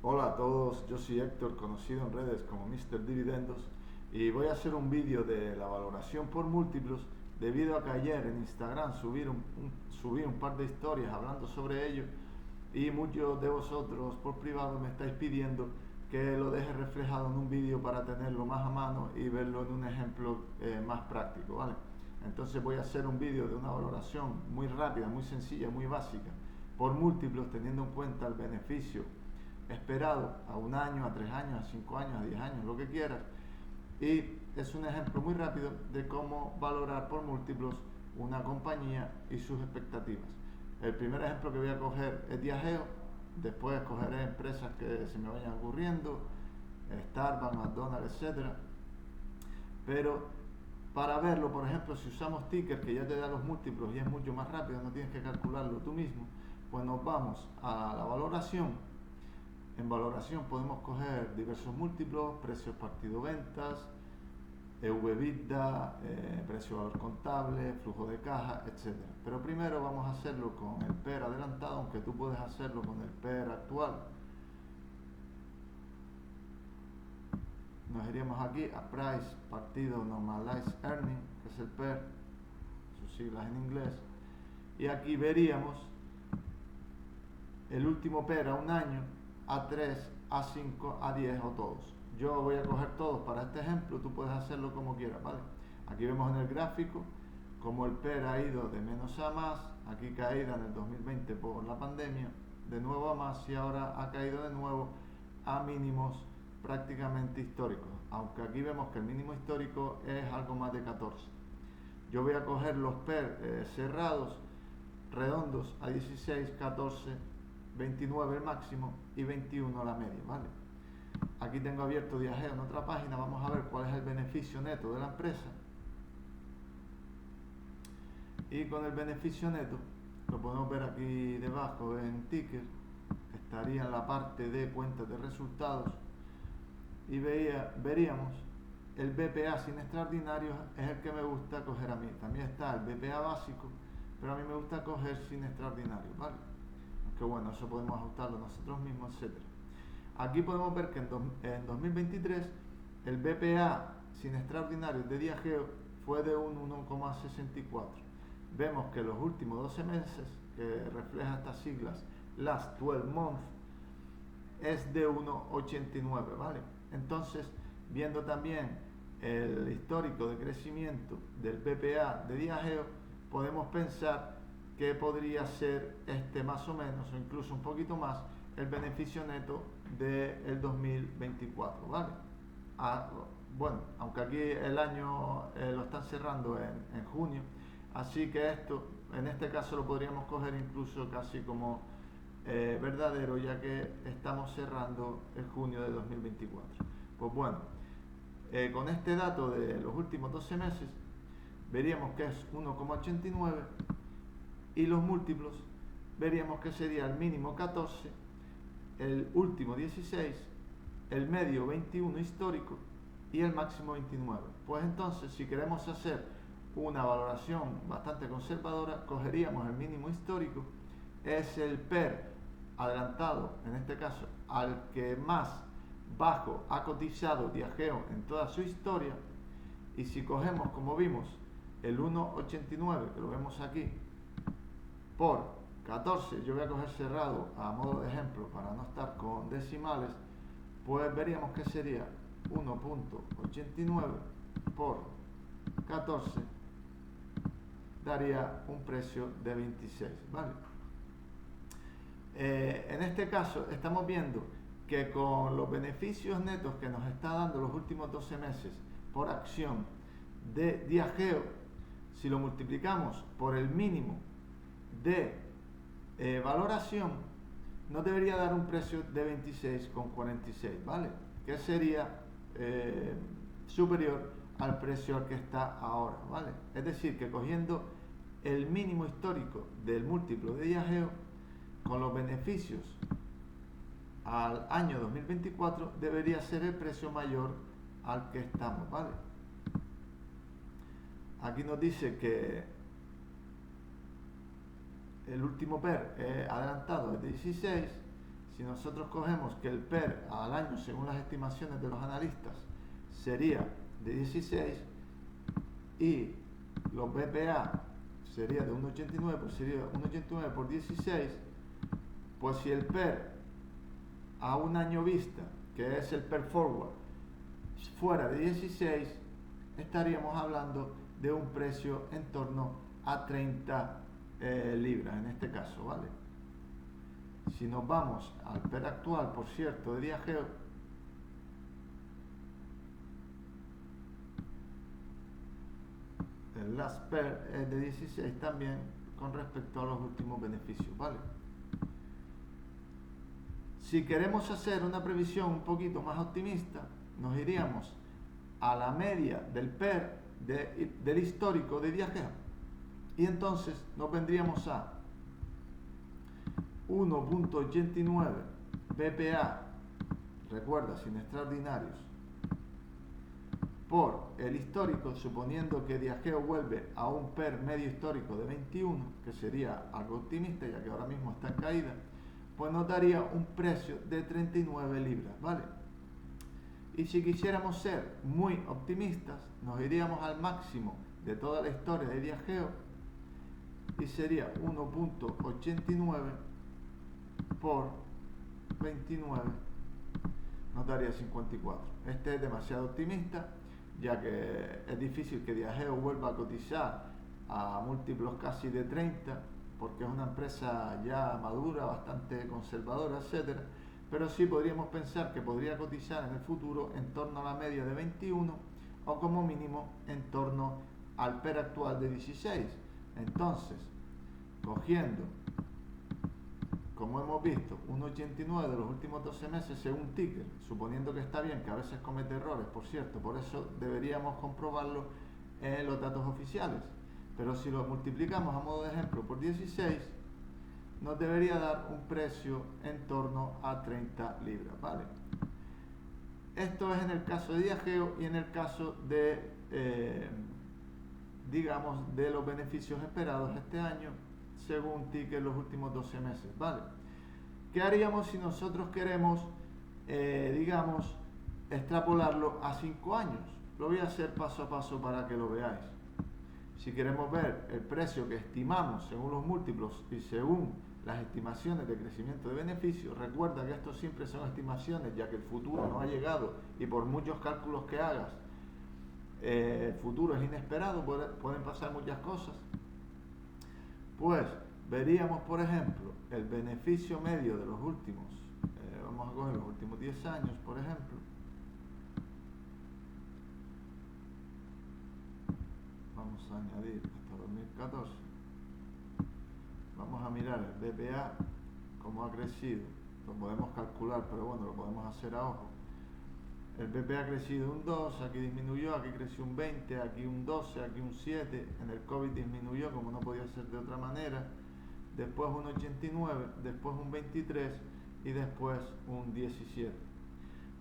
Hola a todos, yo soy Héctor, conocido en redes como Mr. Dividendos, y voy a hacer un vídeo de la valoración por múltiplos debido a que ayer en Instagram subí un par de historias hablando sobre ello y muchos de vosotros por privado me estáis pidiendo que lo deje reflejado en un vídeo para tenerlo más a mano y verlo en un ejemplo más práctico, ¿vale? Entonces voy a hacer un vídeo de una valoración muy rápida, muy sencilla, muy básica por múltiplos, teniendo en cuenta el beneficio esperado a 1 año, a 3 años, a 5 años, a 10 años, lo que quieras. Y es un ejemplo muy rápido de cómo valorar por múltiplos una compañía y sus expectativas. El primer ejemplo que voy a coger es Diageo, después cogeré empresas que se me vayan ocurriendo, Starbucks, McDonald's, etcétera. Pero para verlo, por ejemplo, si usamos ticker que ya te da los múltiplos y es mucho más rápido, no tienes que calcularlo tú mismo, pues nos vamos a la valoración. En valoración podemos coger diversos múltiplos, precios partido ventas, EV/EBITDA, precio valor contable, flujo de caja, etc. Pero primero vamos a hacerlo con el PER adelantado, aunque tú puedes hacerlo con el PER actual. Nos iríamos aquí a Price partido Normalized Earning, que es el PER, sus siglas en inglés, y aquí veríamos el último PER a 1 año, a 3, a 5, a 10 o todos. Yo voy a coger todos para este ejemplo, tú puedes hacerlo como quieras, ¿vale? Aquí vemos en el gráfico como el PER ha ido de menos a más, aquí caída en el 2020 por la pandemia, de nuevo a más y ahora ha caído de nuevo a mínimos prácticamente históricos, aunque aquí vemos que el mínimo histórico es algo más de 14. Yo voy a coger los PER cerrados, redondos a 16, 14, 29 el máximo y 21 la media, ¿vale? Aquí tengo abierto Diageo en otra página, vamos a ver cuál es el beneficio neto de la empresa. Y con el beneficio neto, lo podemos ver aquí debajo en ticker, estaría en la parte de cuentas de resultados y veríamos el BPA sin extraordinarios, es el que me gusta coger a mí. También está el BPA básico, pero a mí me gusta coger sin extraordinarios, ¿vale? Que bueno, eso podemos ajustarlo nosotros mismos, etcétera. Aquí podemos ver que en 2023 el BPA sin extraordinarios de Diageo fue de un 1,64. Vemos que los últimos 12 meses, que refleja estas siglas, last 12 months, es de 1,89, ¿vale? Entonces, viendo también el histórico de crecimiento del BPA de Diageo, podemos pensar que podría ser más o menos, o incluso un poquito más, el beneficio neto del 2024, ¿vale? Bueno, aunque aquí el año lo están cerrando en junio, así que esto, en este caso lo podríamos coger incluso casi como verdadero, ya que estamos cerrando el junio de 2024. Pues bueno, con este dato de los últimos 12 meses, veríamos que es 1,89 y los múltiplos veríamos que sería el mínimo 14, el último 16, el medio 21 histórico y el máximo 29. Pues entonces, si queremos hacer una valoración bastante conservadora, cogeríamos el mínimo histórico, es el PER adelantado, en este caso, al que más bajo ha cotizado Diageo en toda su historia, y si cogemos, como vimos, el 1,89, que lo vemos aquí, por 14, yo voy a coger cerrado a modo de ejemplo para no estar con decimales, pues veríamos que sería 1,89 por 14 daría un precio de 26, ¿vale? En este caso estamos viendo que con los beneficios netos que nos está dando los últimos 12 meses por acción de Diageo, si lo multiplicamos por el mínimo de valoración, nos debería dar un precio de 26,46, ¿vale? Que sería superior al precio al que está ahora, ¿vale? Es decir, que cogiendo el mínimo histórico del múltiplo de Diageo, con los beneficios al año 2024, debería ser el precio mayor al que estamos, ¿vale? Aquí nos dice que el último PER adelantado es de 16, si nosotros cogemos que el PER al año, según las estimaciones de los analistas, sería de 16 y los BPA sería de 1,89, pues sería 1,89 por 16, pues si el PER a un año vista, que es el PER forward, fuera de 16, estaríamos hablando de un precio en torno a 30 libras en este caso, ¿vale? Si nos vamos al PER actual, por cierto, de Diageo, el last PER es de 16 también con respecto a los últimos beneficios, ¿vale? Si queremos hacer una previsión un poquito más optimista, nos iríamos a la media del PER del histórico de Diageo y entonces nos vendríamos a 1,89 BPA, recuerda, sin extraordinarios, por el histórico, suponiendo que Diageo vuelve a un PER medio histórico de 21, que sería algo optimista ya que ahora mismo está en caída, pues nos daría un precio de 39 libras, ¿vale? Y si quisiéramos ser muy optimistas, nos iríamos al máximo de toda la historia de Diageo y sería 1,89 por 29, nos daría 54. Este es demasiado optimista, ya que es difícil que Diageo vuelva a cotizar a múltiplos casi de 30, porque es una empresa ya madura, bastante conservadora, etcétera. Pero sí podríamos pensar que podría cotizar en el futuro en torno a la media de 21 o como mínimo en torno al PER actual de 16. Entonces, cogiendo, como hemos visto, 1,89 de los últimos 12 meses según Ticker, suponiendo que está bien, que a veces comete errores, por cierto, por eso deberíamos comprobarlo en los datos oficiales. Pero si lo multiplicamos a modo de ejemplo por 16, nos debería dar un precio en torno a 30 libras, ¿vale? Esto es en el caso de Diageo y en el caso de, digamos, de los beneficios esperados este año, según Ticker los últimos 12 meses, ¿vale? ¿Qué haríamos si nosotros queremos, digamos, extrapolarlo a 5 años? Lo voy a hacer paso a paso para que lo veáis. Si queremos ver el precio que estimamos según los múltiplos y según las estimaciones de crecimiento de beneficios, recuerda que esto siempre son estimaciones, ya que el futuro no ha llegado y por muchos cálculos que hagas, el futuro es inesperado, pueden pasar muchas cosas. Pues veríamos, por ejemplo, el beneficio medio de los últimos, vamos a coger los últimos 10 años, por ejemplo. Vamos a añadir hasta 2014. Vamos a mirar el BPA, cómo ha crecido. Lo podemos calcular, pero bueno, lo podemos hacer a ojo. El BPA ha crecido un 2, aquí disminuyó, aquí creció un 20, aquí un 12, aquí un 7. En el COVID disminuyó, como no podía ser de otra manera. Después un 89, después un 23 y después un 17.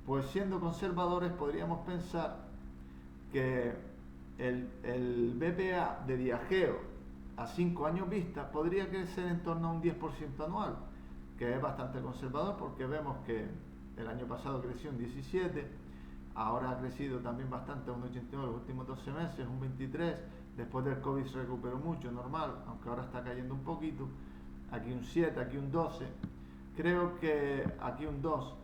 Pues siendo conservadores podríamos pensar que el BPA de Diageo a 5 años vista podría crecer en torno a un 10% anual, que es bastante conservador porque vemos que el año pasado creció un 17, ahora ha crecido también bastante, un 89 los últimos 12 meses, un 23, después del COVID se recuperó mucho, normal, aunque ahora está cayendo un poquito, aquí un 7, aquí un 12, creo que aquí un 2,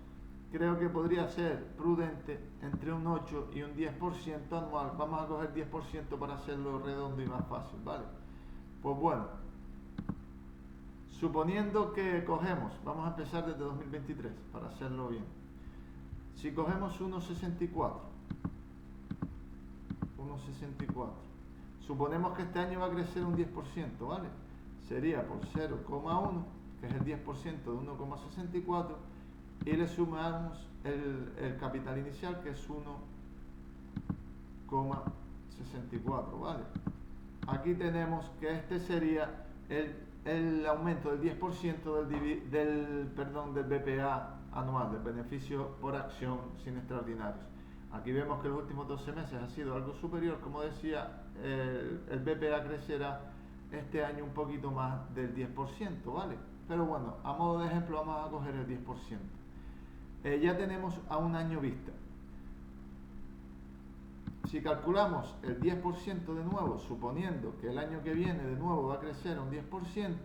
creo que podría ser prudente entre un 8 y un 10% anual. Vamos a coger 10% para hacerlo redondo y más fácil, ¿vale? Pues bueno, suponiendo que cogemos, vamos a empezar desde 2023 para hacerlo bien. Si cogemos 1,64, suponemos que este año va a crecer un 10%, ¿vale? Sería por 0,1, que es el 10% de 1,64, y le sumamos el capital inicial, que es 1,64, ¿vale? Aquí tenemos que este sería el aumento del 10% del BPA anual, del beneficio por acción sin extraordinarios. Aquí vemos que los últimos 12 meses ha sido algo superior, como decía, el BPA crecerá este año un poquito más del 10%, ¿vale? pero bueno, a modo de ejemplo vamos a coger el 10%. Ya tenemos a un año vista. Si calculamos el 10% de nuevo, suponiendo que el año que viene de nuevo va a crecer a un 10%,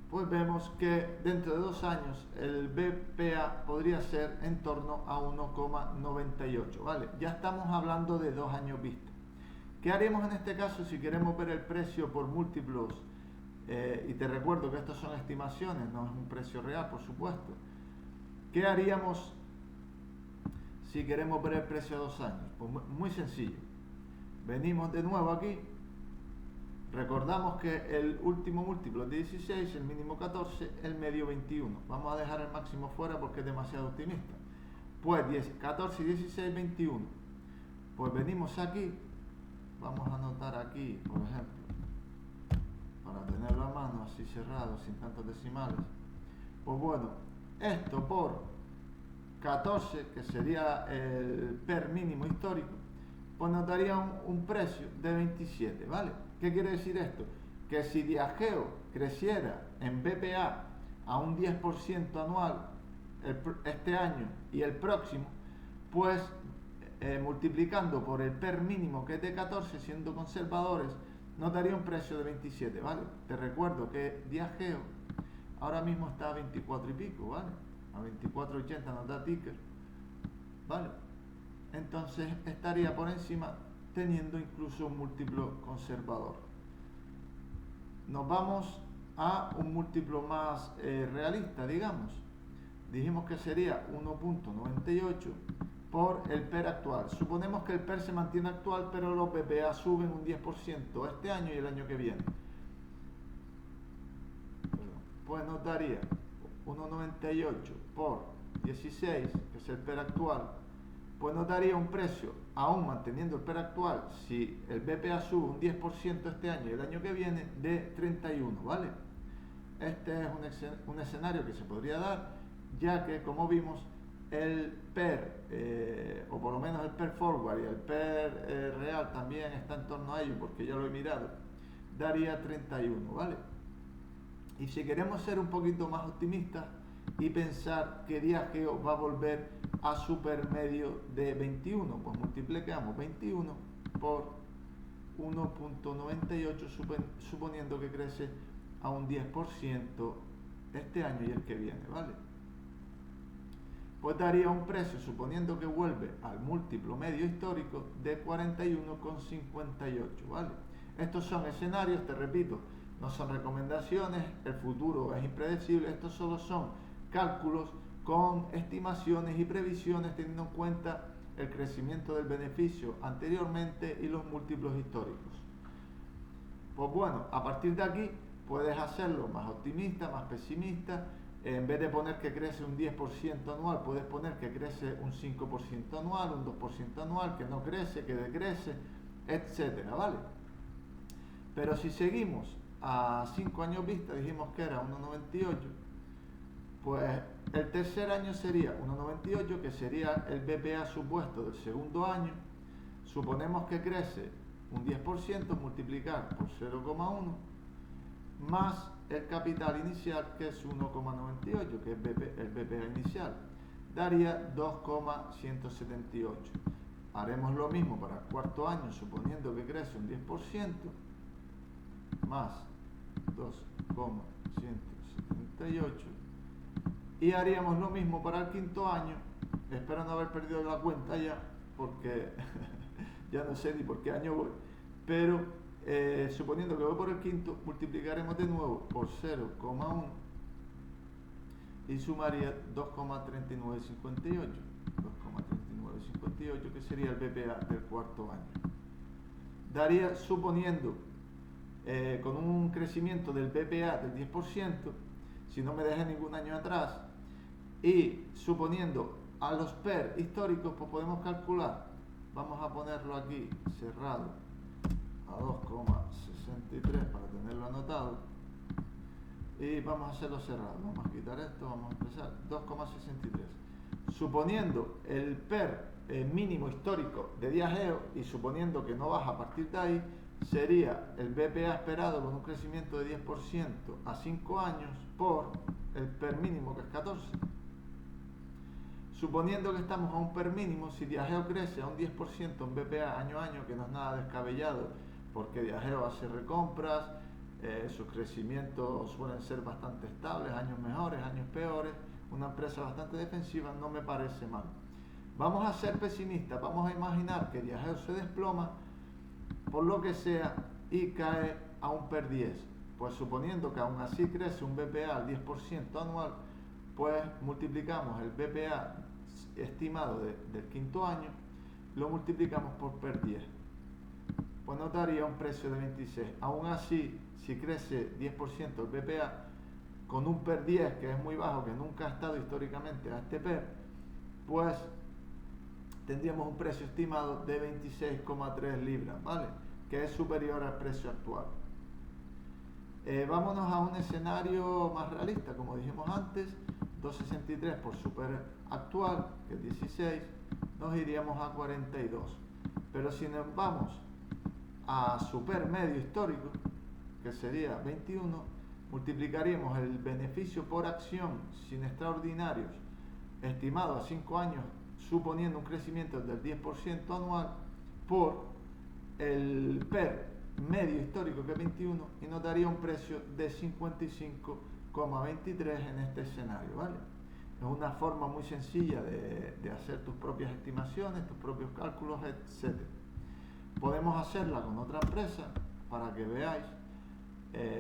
pues vemos que dentro de 2 años el BPA podría ser en torno a 1,98, ¿vale? Ya estamos hablando de 2 años vista. ¿Qué haremos en este caso si queremos ver el precio por múltiplos? Y te recuerdo que estas son estimaciones, no es un precio real, por supuesto. ¿Qué haríamos si queremos ver el precio a 2 años? Pues muy sencillo. Venimos de nuevo aquí. Recordamos que el último múltiplo es 16, el mínimo 14, el medio 21. Vamos a dejar el máximo fuera porque es demasiado optimista. Pues 14, 16, 21. Pues venimos aquí. Vamos a anotar aquí, por ejemplo, para tenerlo a mano así cerrado, sin tantos decimales. Pues bueno, esto por 14, que sería el PER mínimo histórico, pues nos daría un precio de 27, ¿vale? ¿Qué quiere decir esto? Que si Diageo creciera en BPA a un 10% anual este año y el próximo, pues multiplicando por el PER mínimo, que es de 14, siendo conservadores, nos daría un precio de 27, ¿vale? Te recuerdo que Diageo ahora mismo está a 24 y pico, ¿vale? A 24,80 nos da ticker, ¿vale? Entonces estaría por encima, teniendo incluso un múltiplo conservador. Nos vamos a un múltiplo más realista, digamos. Dijimos que sería 1,98 por el PER actual. Suponemos que el PER se mantiene actual, pero los BPA suben un 10% este año y el año que viene. Pues nos daría 1,98 por 16, que es el PER actual, pues nos daría un precio, aún manteniendo el PER actual, si el BPA sube un 10% este año y el año que viene, de 31, ¿vale? Este es un escenario que se podría dar, ya que, como vimos, el PER, o por lo menos el PER forward y el PER real también está en torno a ello, porque ya lo he mirado, daría 31, ¿vale? Y si queremos ser un poquito más optimistas y pensar que Diageo va a volver a supermedio de 21, pues multiplicamos 21 por 1,98, suponiendo que crece a un 10% este año y el que viene, ¿vale? Pues daría un precio, suponiendo que vuelve al múltiplo medio histórico, de 41,58, ¿vale? Estos son escenarios, te repito, no son recomendaciones, el futuro es impredecible, estos solo son cálculos con estimaciones y previsiones teniendo en cuenta el crecimiento del beneficio anteriormente y los múltiplos históricos. Pues bueno, a partir de aquí puedes hacerlo más optimista, más pesimista. En vez de poner que crece un 10% anual, puedes poner que crece un 5% anual, un 2% anual, que no crece, que decrece, etcétera, ¿vale? Pero si seguimos a 5 años vista, dijimos que era 1,98, pues el tercer año sería 1,98, que sería el BPA supuesto del segundo año. Suponemos que crece un 10%, multiplicar por 0,1, más el capital inicial, que es 1,98, que es el BPA inicial, daría 2,178. Haremos lo mismo para el cuarto año, suponiendo que crece un 10%, más 2,178. Y haríamos lo mismo para el quinto año. Espero no haber perdido la cuenta ya, porque ya no sé ni por qué año voy, pero suponiendo que voy por el quinto, multiplicaremos de nuevo por 0,1 y sumaría 2,3958, que sería el BPA del cuarto año. Daría, suponiendo con un crecimiento del BPA del 10%, si no me deja ningún año atrás, y suponiendo a los PER históricos, pues podemos calcular, vamos a ponerlo aquí cerrado a 2,63 para tenerlo anotado, y vamos a hacerlo cerrado, vamos a quitar esto, vamos a empezar 2,63, suponiendo el PER mínimo histórico de Diageo y suponiendo que no baja a partir de ahí, sería el BPA esperado con un crecimiento de 10% a 5 años por el PER mínimo, que es 14. Suponiendo que estamos a un PER mínimo, si Diageo crece a un 10% en BPA año a año, que no es nada descabellado, porque Diageo hace recompras, sus crecimientos suelen ser bastante estables, años mejores, años peores, una empresa bastante defensiva, no me parece mal. Vamos a ser pesimistas, vamos a imaginar que Diageo se desploma por lo que sea y cae a un PER 10. Pues suponiendo que aún así crece un BPA al 10% anual, pues multiplicamos el BPA estimado del quinto año, lo multiplicamos por PER 10. Pues nos daría un precio de 26. Aún así, si crece 10% el BPA, con un PER 10 que es muy bajo, que nunca ha estado históricamente a este PER, pues tendríamos un precio estimado de 26,3 libras, ¿vale? Que es superior al precio actual. Vámonos a un escenario más realista, como dijimos antes, 2,63 por super actual, que es 16, nos iríamos a 42. Pero si nos vamos a super medio histórico, que sería 21, multiplicaríamos el beneficio por acción sin extraordinarios estimado a 5 años, suponiendo un crecimiento del 10% anual, por el PER medio histórico, que es 21, y nos daría un precio de 55,23 en este escenario, ¿vale? Es una forma muy sencilla de hacer tus propias estimaciones, tus propios cálculos, etc. Podemos hacerla con otra empresa para que veáis,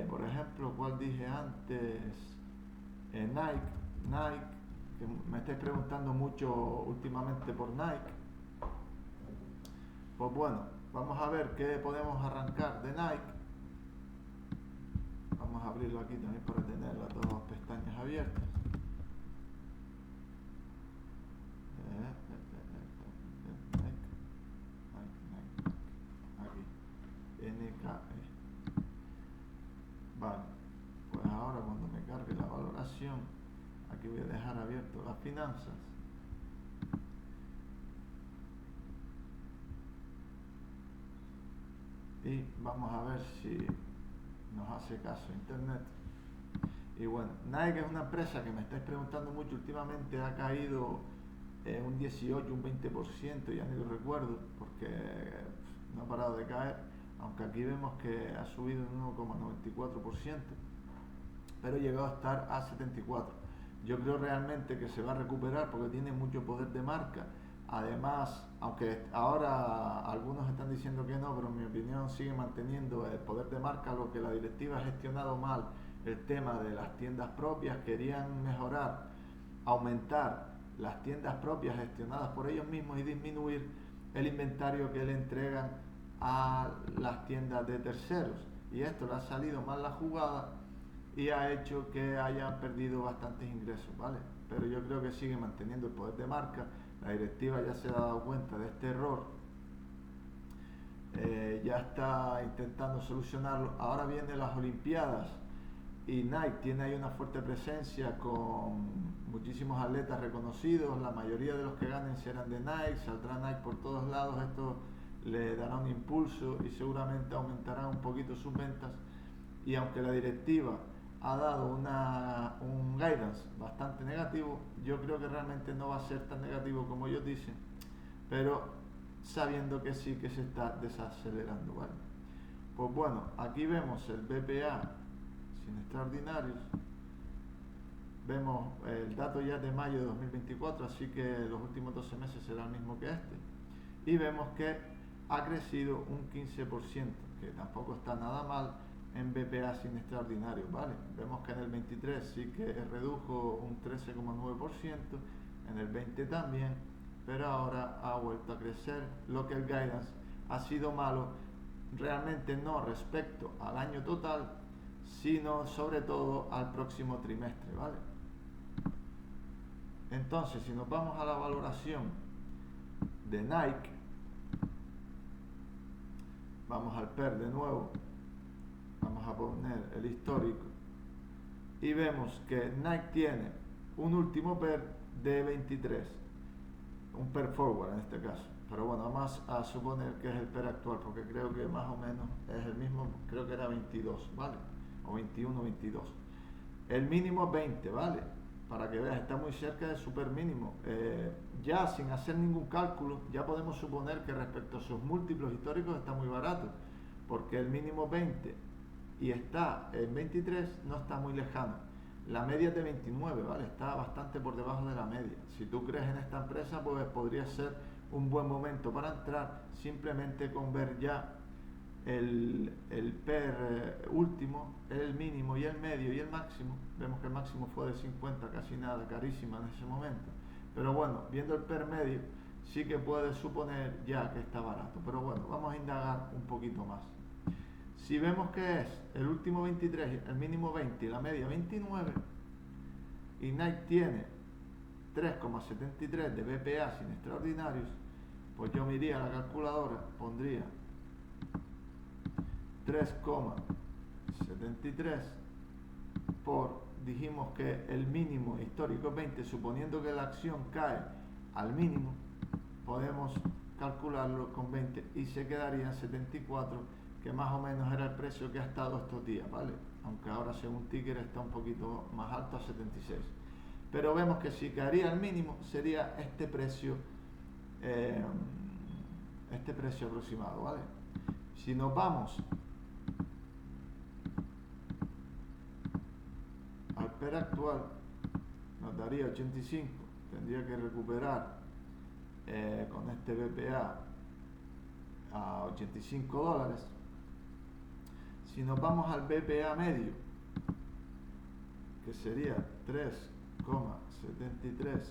por ejemplo, ¿cuál dije antes? Nike, que me estáis preguntando mucho últimamente por Nike. Pues bueno, vamos a ver qué podemos arrancar de Nike. Vamos a abrirlo aquí también para tener las dos pestañas abiertas. Aquí, NKE. Vale, pues ahora cuando me cargue la valoración, aquí voy a dejar abierto las finanzas. Y vamos a ver si nos hace caso internet. Y bueno, Nike es una empresa que me estáis preguntando mucho últimamente, ha caído un 18, un 20%, ya ni lo recuerdo, porque no ha parado de caer, aunque aquí vemos que ha subido un 1,94%, pero llegó a estar a 74. Yo creo realmente que se va a recuperar porque tiene mucho poder de marca. Además, aunque ahora algunos están diciendo que no, pero en mi opinión sigue manteniendo el poder de marca, lo que la directiva ha gestionado mal, el tema de las tiendas propias. Querían mejorar, aumentar las tiendas propias gestionadas por ellos mismos y disminuir el inventario que le entregan a las tiendas de terceros, y esto le ha salido mal la jugada y ha hecho que hayan perdido bastantes ingresos, ¿vale? Pero yo creo que sigue manteniendo el poder de marca. La directiva ya se ha dado cuenta de este error, ya está intentando solucionarlo. Ahora vienen las Olimpiadas y Nike tiene ahí una fuerte presencia con muchísimos atletas reconocidos. La mayoría de los que ganen serán de Nike, saldrá Nike por todos lados. Esto le dará un impulso y seguramente aumentará un poquito sus ventas. Y aunque la directiva ha dado un guidance bastante negativo, yo creo que realmente no va a ser tan negativo como ellos dicen, pero sabiendo que sí que se está desacelerando, ¿vale? Pues bueno, aquí vemos el BPA sin extraordinarios, vemos el dato ya de mayo de 2024, así que los últimos 12 meses será el mismo que este, y vemos que ha crecido un 15%, que tampoco está nada mal en BPA sin extraordinarios, ¿vale? Vemos que en el 23 sí que redujo un 13,9%, en el 20 también, pero ahora ha vuelto a crecer, lo que el guidance ha sido malo, realmente no respecto al año total, sino sobre todo al próximo trimestre, ¿vale? Entonces, si nos vamos a la valoración de Nike, vamos al PER de nuevo, vamos a poner el histórico y vemos que Nike tiene un último PER de 23, un PER forward en este caso. Pero bueno, vamos a suponer que es el PER actual, porque creo que más o menos es el mismo, creo que era 22, ¿vale? O 21, 22. El mínimo es 20, ¿vale? Para que veas, está muy cerca del super mínimo. Ya sin hacer ningún cálculo, ya podemos suponer que respecto a sus múltiplos históricos está muy barato, porque el mínimo 20 y está en 23, no está muy lejano. La media es de 29, ¿vale? Está bastante por debajo de la media. Si tú crees en esta empresa, pues podría ser un buen momento para entrar, simplemente con ver ya el PER último, el mínimo y el medio y el máximo. Vemos que el máximo fue de 50, casi nada, carísima en ese momento. Pero bueno, viendo el PER medio, sí que puedes suponer ya que está barato. Pero bueno, vamos a indagar un poquito más. Si vemos que es el último 23, el mínimo 20 y la media 29, y Nike tiene 3,73 de BPA sin extraordinarios, pues yo me iría a la calculadora, pondría 3,73 por, dijimos que el mínimo histórico es 20, suponiendo que la acción cae al mínimo, podemos calcularlo con 20 y se quedaría en 74, que más o menos era el precio que ha estado estos días, ¿vale? Aunque ahora según Ticker está un poquito más alto, a 76. Pero vemos que si caería al mínimo sería este precio aproximado, ¿vale? Si nos vamos al PER actual, nos daría 85, tendría que recuperar con este BPA a 85 dólares. Si nos vamos al BPA medio, que sería 3,73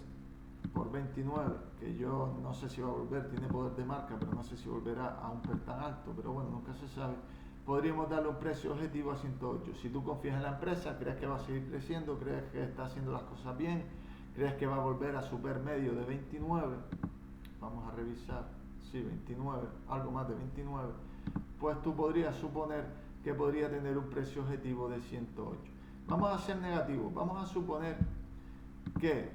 por 29, que yo no sé si va a volver, tiene poder de marca, pero no sé si volverá a un PER tan alto, pero bueno, nunca se sabe. Podríamos darle un precio objetivo a 108. Si tú confías en la empresa, crees que va a seguir creciendo, crees que está haciendo las cosas bien, crees que va a volver a su PER medio de 29, vamos a revisar, sí, 29, algo más de 29, pues tú podrías suponer que podría tener un precio objetivo de 108. Vamos a ser negativos, vamos a suponer que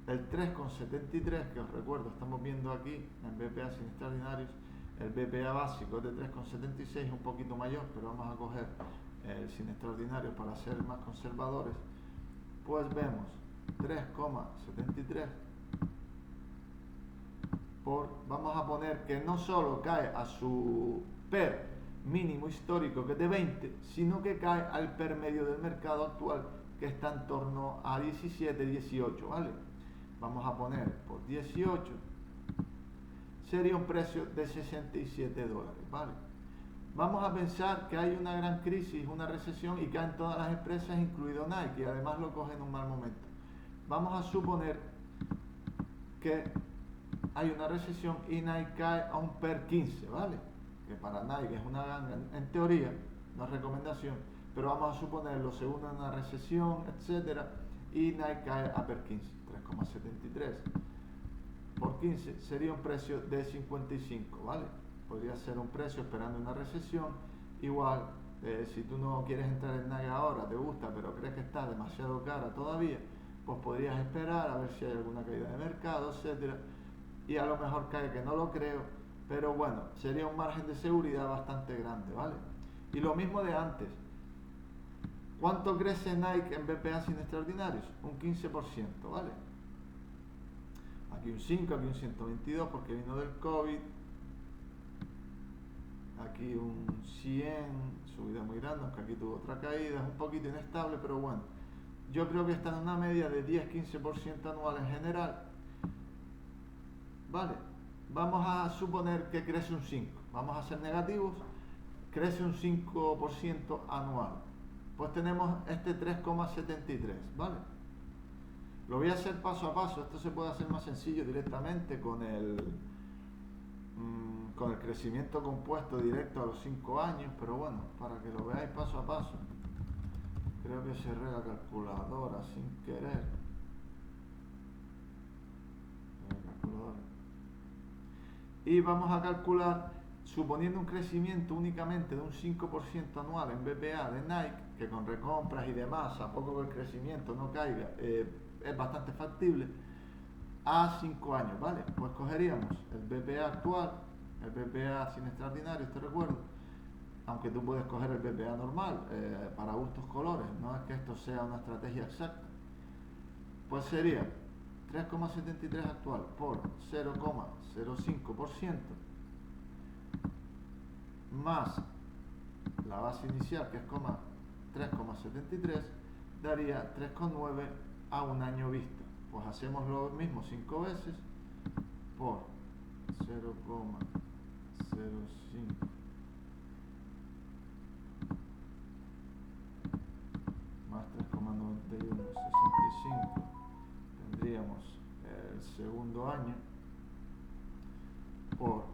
el 3,73, que os recuerdo, estamos viendo aquí en BPA sin extraordinarios, el BPA básico es de 3,76, un poquito mayor, pero vamos a coger el sin extraordinarios para ser más conservadores, pues vemos 3,73 por, vamos a poner que no solo cae a su PER mínimo histórico, que es de 20, sino que cae al PER medio del mercado actual, que está en torno a 17, 18, ¿vale? Vamos a poner por 18, sería un precio de 67 dólares, ¿vale? Vamos a pensar que hay una gran crisis, una recesión, y caen todas las empresas, incluido Nike, y además lo cogen en un mal momento. Vamos a suponer que hay una recesión y Nike cae a un PER 15, ¿vale? Que para Nike es una ganga, en teoría, no es recomendación, pero vamos a suponerlo, se une una recesión, etcétera, y Nike cae a PER 15, 3,73 por 15 sería un precio de 55, ¿vale? Podría ser un precio esperando una recesión. Igual, si tú no quieres entrar en Nike ahora, te gusta, pero crees que está demasiado cara todavía, pues podrías esperar a ver si hay alguna caída de mercado, etcétera, y a lo mejor cae, que no lo creo, pero bueno, sería un margen de seguridad bastante grande, ¿vale? Y lo mismo de antes. ¿Cuánto crece Nike en BPA sin extraordinarios? Un 15%, ¿vale? Aquí un 5, aquí un 122 porque vino del COVID. Aquí un 100, subida muy grande, aunque aquí tuvo otra caída, es un poquito inestable, pero bueno. Yo creo que está en una media de 10-15% anual en general. Vale, vamos a suponer que crece un 5, vamos a ser negativos, crece un 5% anual. Pues tenemos este 3,73, ¿vale? Lo voy a hacer paso a paso, esto se puede hacer más sencillo directamente con el crecimiento compuesto directo a los 5 años, pero bueno, para que lo veáis paso a paso. Creo que cerré la calculadora sin querer. Y vamos a calcular, suponiendo un crecimiento únicamente de un 5% anual en BPA de Nike, que con recompras y demás, a poco que el crecimiento no caiga, es bastante factible, a 5 años, ¿vale? Pues cogeríamos el BPA actual, el BPA sin extraordinarios, te recuerdo, aunque tú puedes coger el BPA normal, para gustos colores, no es que esto sea una estrategia exacta. Pues sería 3,73 actual por 0,05% más la base inicial, que es 3,73, daría 3,9 a un año vista. Pues hacemos lo mismo 5 veces por 0,05 más 3,9165, tendríamos el segundo año por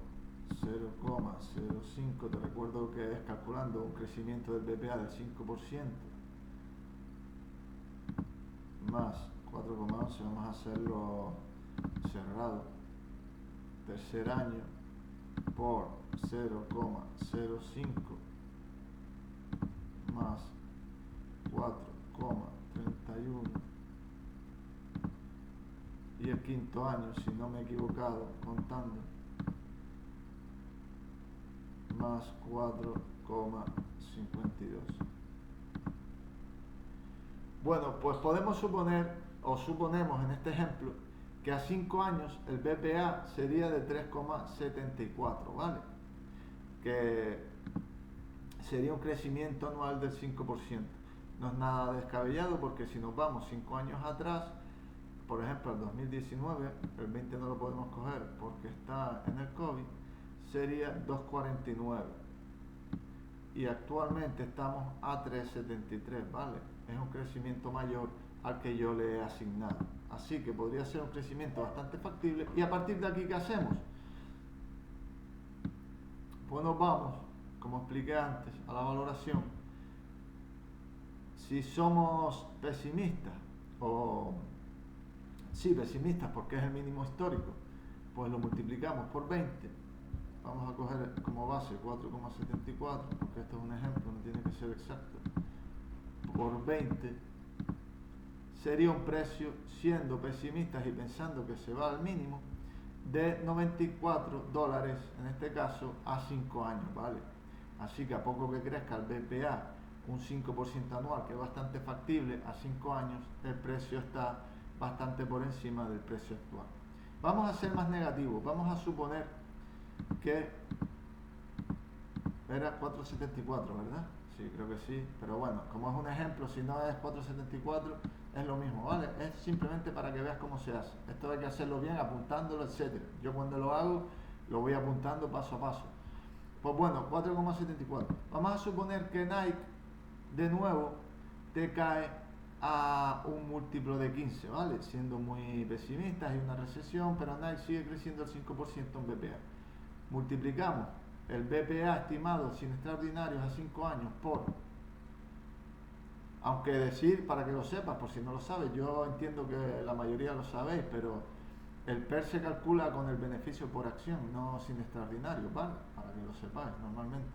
0,05, te recuerdo que es calculando un crecimiento del BPA del 5% más 4,11, vamos a hacerlo cerrado, tercer año por 0,05 más 4,31 y el quinto año, si no me he equivocado contando, más 4,52. Bueno, pues podemos suponer, o suponemos en este ejemplo, que a 5 años el BPA sería de 3,74, ¿vale? Que sería un crecimiento anual del 5%. No es nada descabellado, porque si nos vamos 5 años atrás, por ejemplo el 2019, el 20 no lo podemos coger porque está en el COVID, sería 2,49 y actualmente estamos a 3,73, ¿vale? Es un crecimiento mayor al que yo le he asignado, así que podría ser un crecimiento bastante factible. Y a partir de aquí, ¿qué hacemos? Pues nos vamos, como expliqué antes, a la valoración. Si somos pesimistas, pesimistas porque es el mínimo histórico, pues lo multiplicamos por 20. Vamos a coger como base 4,74, porque esto es un ejemplo, no tiene que ser exacto. Por 20 sería un precio, siendo pesimistas y pensando que se va al mínimo, de $94 en este caso a 5 años, ¿vale? Así que a poco que crezca el BPA un 5% anual, que es bastante factible, a 5 años el precio está bastante por encima del precio actual. Vamos a ser más negativos, vamos a suponer que era 4,74, ¿verdad? Sí, creo que sí, pero bueno, como es un ejemplo, si no es 4,74 es lo mismo, ¿vale? Es simplemente para que veas cómo se hace. Esto hay que hacerlo bien, apuntándolo, etcétera. Yo cuando lo hago, lo voy apuntando paso a paso. Pues bueno, 4,74. Vamos a suponer que Nike, de nuevo, te cae a un múltiplo de 15, ¿vale? Siendo muy pesimistas, hay una recesión, pero Nike sigue creciendo al 5% en BPA. Multiplicamos el BPA estimado sin extraordinarios a 5 años por, aunque decir, para que lo sepas, por si no lo sabes, yo entiendo que la mayoría lo sabéis, pero el PER se calcula con el beneficio por acción, no sin extraordinarios, ¿vale? Para que lo sepáis normalmente.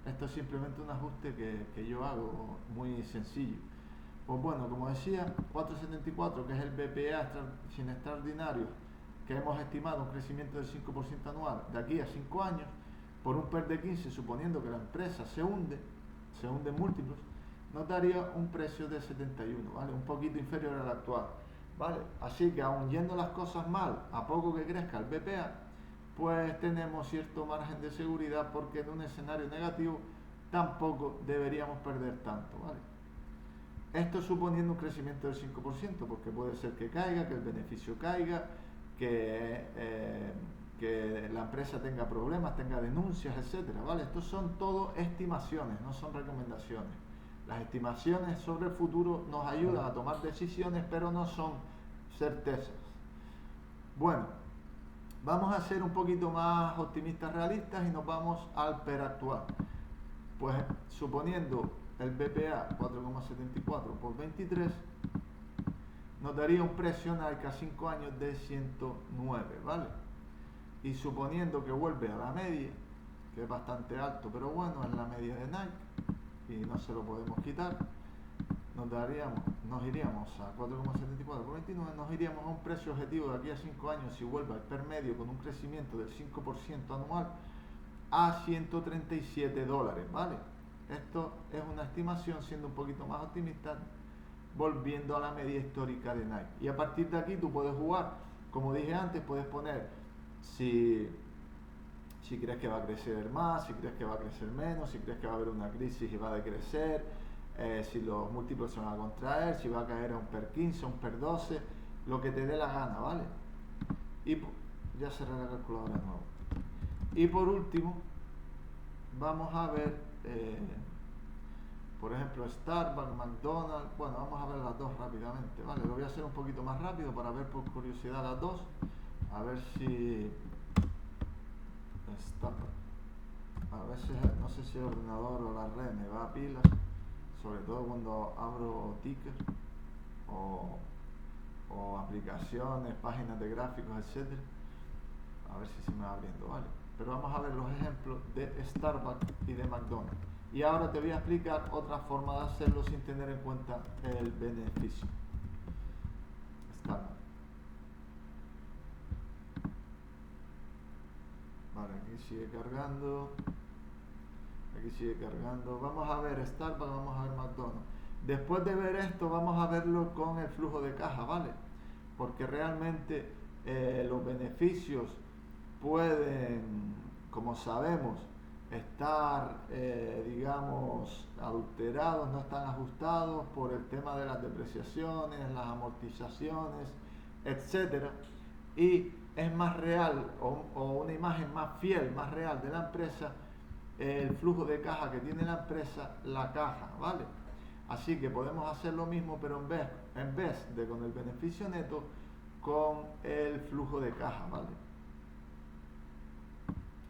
Esto es simplemente un ajuste que yo hago muy sencillo. Pues bueno, como decía, 4,74, que es el BPA sin extraordinarios, que hemos estimado un crecimiento del 5% anual de aquí a 5 años, por un PER de 15, suponiendo que la empresa se hunde en múltiplos, nos daría un precio de 71, ¿vale? Un poquito inferior al actual, ¿vale? Así que aun yendo las cosas mal, a poco que crezca el BPA, pues tenemos cierto margen de seguridad, porque en un escenario negativo tampoco deberíamos perder tanto, ¿vale? Esto suponiendo un crecimiento del 5%, porque puede ser que caiga, que el beneficio caiga, que la empresa tenga problemas, tenga denuncias, etcétera, ¿vale? Estos son todo estimaciones, no son recomendaciones. Las estimaciones sobre el futuro nos ayudan a tomar decisiones, pero no son certezas. Bueno, vamos a ser un poquito más optimistas, realistas, y nos vamos al PER actual. Pues suponiendo el BPA 4,74 por 23, nos daría un precio Nike a 5 años de 109, ¿vale? Y suponiendo que vuelve a la media, que es bastante alto, pero bueno, es la media de Nike y no se lo podemos quitar, nos iríamos a 4,74 por 29, nos iríamos a un precio objetivo de aquí a 5 años si vuelve al PER medio con un crecimiento del 5% anual a $137, ¿vale? Esto es una estimación siendo un poquito más optimista, volviendo a la media histórica de Nike. Y a partir de aquí tú puedes jugar, como dije antes, puedes poner si crees que va a crecer más, si crees que va a crecer menos, si crees que va a haber una crisis y va a decrecer, si los múltiplos se van a contraer, si va a caer a un PER 15, a un PER 12, lo que te dé la gana, ¿vale? Y ya cerré la calculadora de nuevo. Y por último, vamos a ver, por ejemplo, Starbucks, McDonald's. Bueno, vamos a ver las dos rápidamente, ¿vale? Lo voy a hacer un poquito más rápido para ver por curiosidad las dos. A ver si... A veces no sé si el ordenador o la red me va a pilas, sobre todo cuando abro tickers o aplicaciones, páginas de gráficos, etcétera. A ver si se me va abriendo, ¿vale? Pero vamos a ver los ejemplos de Starbucks y de McDonald's. Y ahora te voy a explicar otra forma de hacerlo sin tener en cuenta el beneficio. Starbucks. Vale, aquí sigue cargando. Aquí sigue cargando. Vamos a ver Starbucks, vamos a ver McDonald's. Después de ver esto, vamos a verlo con el flujo de caja, ¿vale? Porque realmente los beneficios pueden, como sabemos, estar, digamos, adulterados, no están ajustados por el tema de las depreciaciones, las amortizaciones, etcétera. Y es más real o una imagen más fiel, más real de la empresa, el flujo de caja que tiene la empresa, la caja, ¿vale? Así que podemos hacer lo mismo, pero en vez de con el beneficio neto, con el flujo de caja, ¿vale?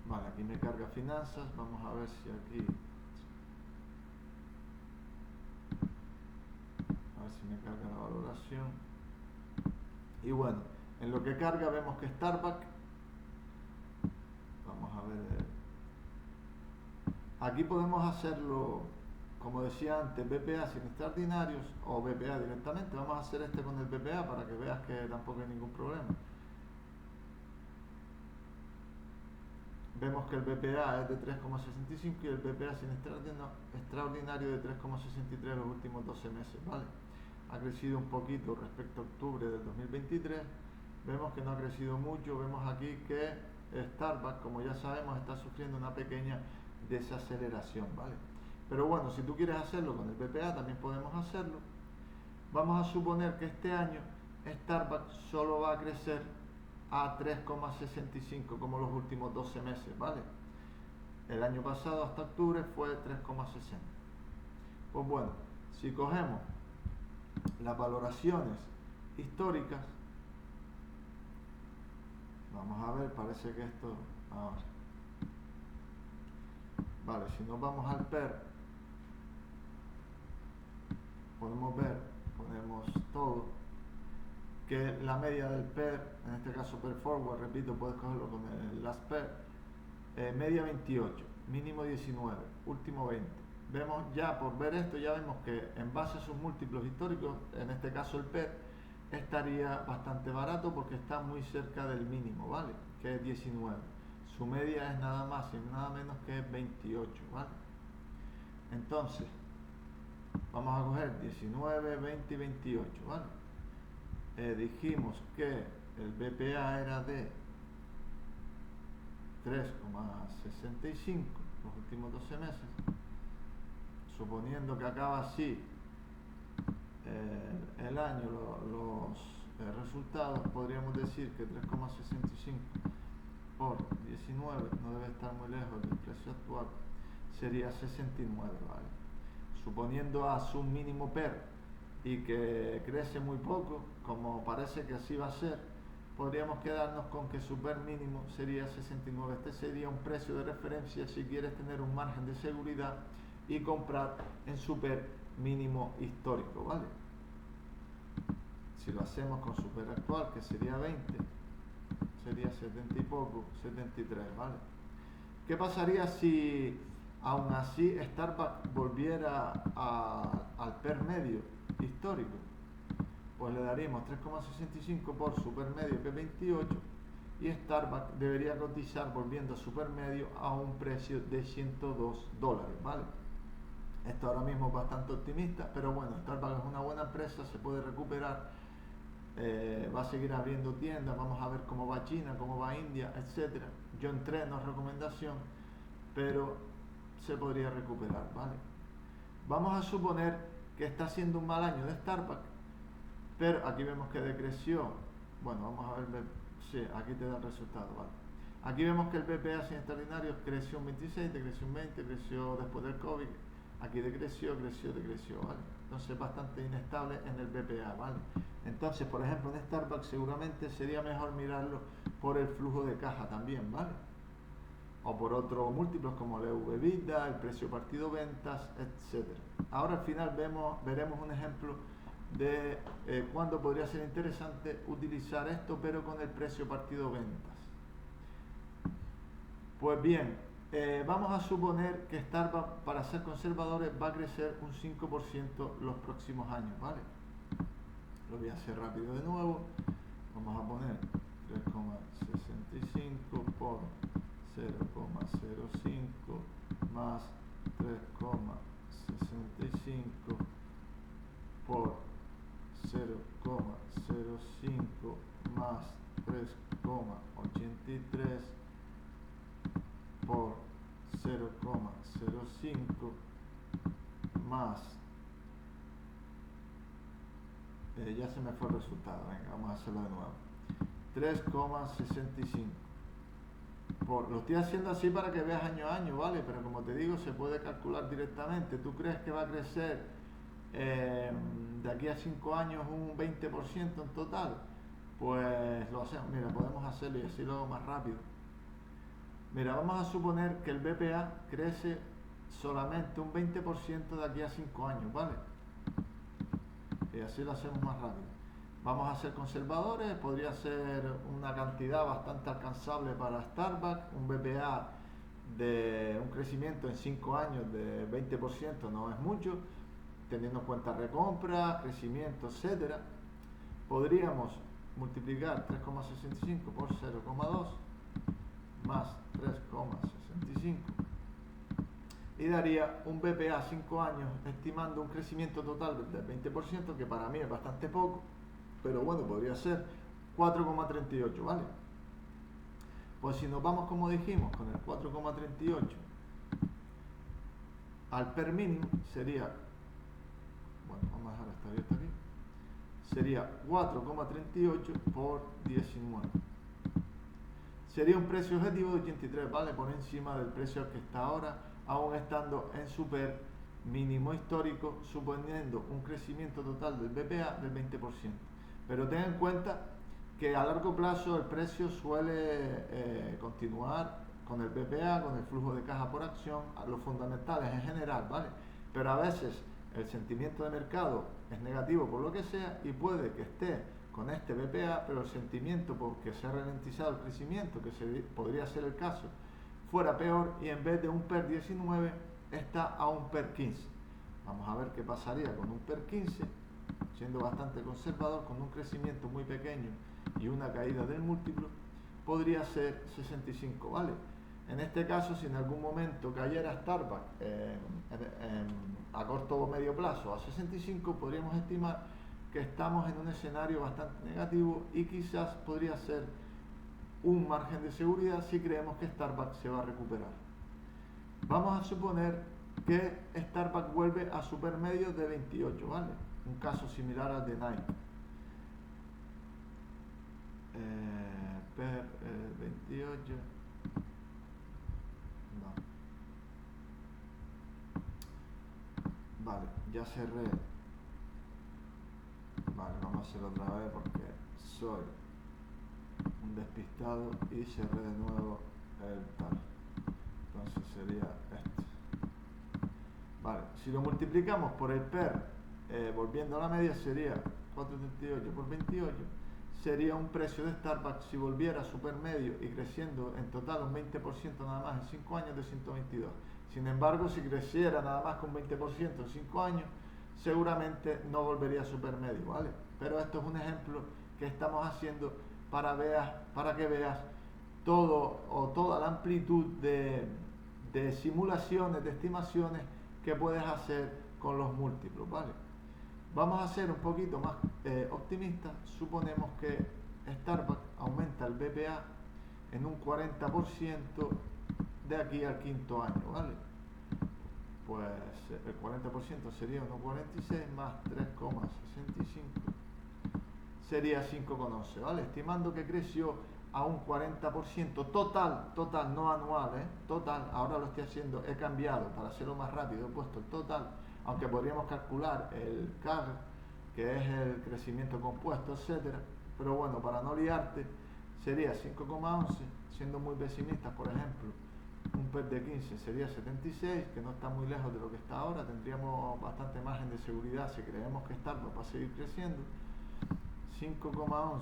Vale, aquí me carga finanzas, vamos a ver si aquí... A ver si me carga la valoración. Y bueno, en lo que carga vemos que Starbucks... Vamos a ver... Aquí podemos hacerlo, como decía antes, BPA sin extraordinarios o BPA directamente. Vamos a hacer este con el BPA para que veas que tampoco hay ningún problema. Vemos que el BPA es de 3,65 y el BPA sin extraordinario de 3,63 los últimos 12 meses, ¿vale? Ha crecido un poquito respecto a octubre del 2023. Vemos que no ha crecido mucho. Vemos aquí que Starbucks, como ya sabemos, está sufriendo una pequeña desaceleración, ¿vale? Pero bueno, si tú quieres hacerlo con el BPA, también podemos hacerlo. Vamos a suponer que este año Starbucks solo va a crecer a 3,65 como los últimos 12 meses, ¿vale? El año pasado hasta octubre fue 3,60. Pues bueno, si cogemos las valoraciones históricas, vamos a ver, parece que esto... Ahora. Vale, si nos vamos al PER, podemos ver, ponemos todo, que la media del PER, en este caso PER Forward, repito, puedes cogerlo con el Last PER, media 28, mínimo 19, último 20. Vemos ya, por ver esto, ya vemos que en base a sus múltiplos históricos, en este caso el PER, estaría bastante barato porque está muy cerca del mínimo, ¿vale? Que es 19. Su media es nada más y nada menos que 28, ¿vale? Entonces, vamos a coger 19, 20 y 28, ¿vale? Dijimos que el BPA era de 3,65 los últimos 12 meses. Suponiendo que acaba así el año, los resultados, podríamos decir que 3,65 por 19 no debe estar muy lejos del precio actual, sería 69, ¿vale? Suponiendo a su mínimo PER y que crece muy poco, como parece que así va a ser, podríamos quedarnos con que su PER mínimo sería 69. Este sería un precio de referencia si quieres tener un margen de seguridad y comprar en su PER mínimo histórico, ¿vale? Si lo hacemos con su PER actual, que sería 20, sería 70 y poco, 73, ¿vale? ¿Qué pasaría si aún así Starbucks volviera al PER medio histórico, pues le daríamos 3,65 por supermedio, que es 28, y Starbucks debería cotizar volviendo a supermedio a un precio de $102, ¿vale? Esto ahora mismo es bastante optimista, pero bueno, Starbucks es una buena empresa, se puede recuperar, va a seguir abriendo tiendas, vamos a ver cómo va China, cómo va India, etcétera. Yo entré, no es recomendación, pero se podría recuperar, ¿vale? Vamos a suponer que está siendo un mal año de Starbucks, pero aquí vemos que decreció. Bueno, vamos a ver, sí, aquí te da el resultado, ¿vale? Aquí vemos que el BPA sin extraordinarios creció un 26, decreció un 20, creció después del COVID, aquí decreció, ¿vale? Entonces es bastante inestable en el BPA, ¿vale? Entonces, por ejemplo, en Starbucks seguramente sería mejor mirarlo por el flujo de caja también, ¿vale? O por otros múltiplos como el EV/EBITDA, el precio partido ventas, etcétera. Ahora al final veremos un ejemplo de cuándo podría ser interesante utilizar esto, pero con el precio partido ventas. Pues bien, vamos a suponer que Starbucks, para ser conservadores, va a crecer un 5% los próximos años, ¿vale? Lo voy a hacer rápido de nuevo. Vamos a poner 3,65 por 0,05 más 3,65 por 0,05 más 3,83 por 0,05 más ya se me fue el resultado, venga, vamos a hacerlo de nuevo. 3,65 por, lo estoy haciendo así para que veas año a año, ¿vale? Pero como te digo, se puede calcular directamente. ¿Tú crees que va a crecer de aquí a 5 años un 20% en total? Pues lo hacemos, mira, podemos hacerlo y así lo hago más rápido. Mira, vamos a suponer que el BPA crece solamente un 20% de aquí a 5 años, ¿vale? Y así lo hacemos más rápido. Vamos a ser conservadores, podría ser una cantidad bastante alcanzable para Starbucks, un BPA de un crecimiento en 5 años de 20% no es mucho, teniendo en cuenta recompra, crecimiento, etcétera. Podríamos multiplicar 3,65 por 0,2 más 3,65 y daría un BPA 5 años estimando un crecimiento total del 20%, que para mí es bastante poco, pero bueno, podría ser 4,38, ¿vale? Pues si nos vamos, como dijimos, con el 4,38 al PER mínimo, sería, bueno, vamos a dejar esto abierto aquí, sería 4,38 por 19. Sería un precio objetivo de 83, ¿vale? Por encima del precio que está ahora, aún estando en su PER mínimo histórico, suponiendo un crecimiento total del BPA del 20%. Pero ten en cuenta que a largo plazo el precio suele continuar con el BPA, con el flujo de caja por acción, los fundamentales en general, ¿vale? Pero a veces el sentimiento de mercado es negativo por lo que sea y puede que esté con este BPA, pero el sentimiento porque se ha ralentizado el crecimiento, que podría ser el caso, fuera peor y en vez de un PER 19 está a un PER 15. Vamos a ver qué pasaría con un PER 15, siendo bastante conservador, con un crecimiento muy pequeño y una caída del múltiplo, podría ser 65, ¿vale? En este caso, si en algún momento cayera Starbucks a corto o medio plazo a 65, podríamos estimar que estamos en un escenario bastante negativo y quizás podría ser un margen de seguridad si creemos que Starbucks se va a recuperar. Vamos a suponer que Starbucks vuelve a supermedio de 28, ¿vale? Un caso similar al de Nike. PER 28. No. Vale, ya cerré. Vale, vamos a hacerlo otra vez porque soy un despistado y cerré de nuevo el tal. Entonces sería este. Vale, si lo multiplicamos por el PER, volviendo a la media, sería 4,38 por 28. Sería un precio de Starbucks, si volviera a supermedio y creciendo en total un 20% nada más en 5 años, de 122. Sin embargo, si creciera nada más con 20% en 5 años, seguramente no volvería a supermedio, ¿vale? Pero esto es un ejemplo que estamos haciendo para que veas todo o toda la amplitud de simulaciones, de estimaciones que puedes hacer con los múltiplos, ¿vale? Vamos a ser un poquito más optimistas. Suponemos que Starbucks aumenta el BPA en un 40% de aquí al quinto año, ¿vale? Pues el 40% sería 1,46 más 3,65 sería 5,11, ¿vale? Estimando que creció a un 40% total, no anual, total. Ahora lo estoy haciendo, he cambiado para hacerlo más rápido, he puesto el total, aunque podríamos calcular el CAGR, que es el crecimiento compuesto, etcétera. Pero bueno, para no liarte, sería 5,11, siendo muy pesimistas, por ejemplo, un PER de 15 sería 76, que no está muy lejos de lo que está ahora. Tendríamos bastante margen de seguridad si creemos que Starbucks va a seguir creciendo. 5,11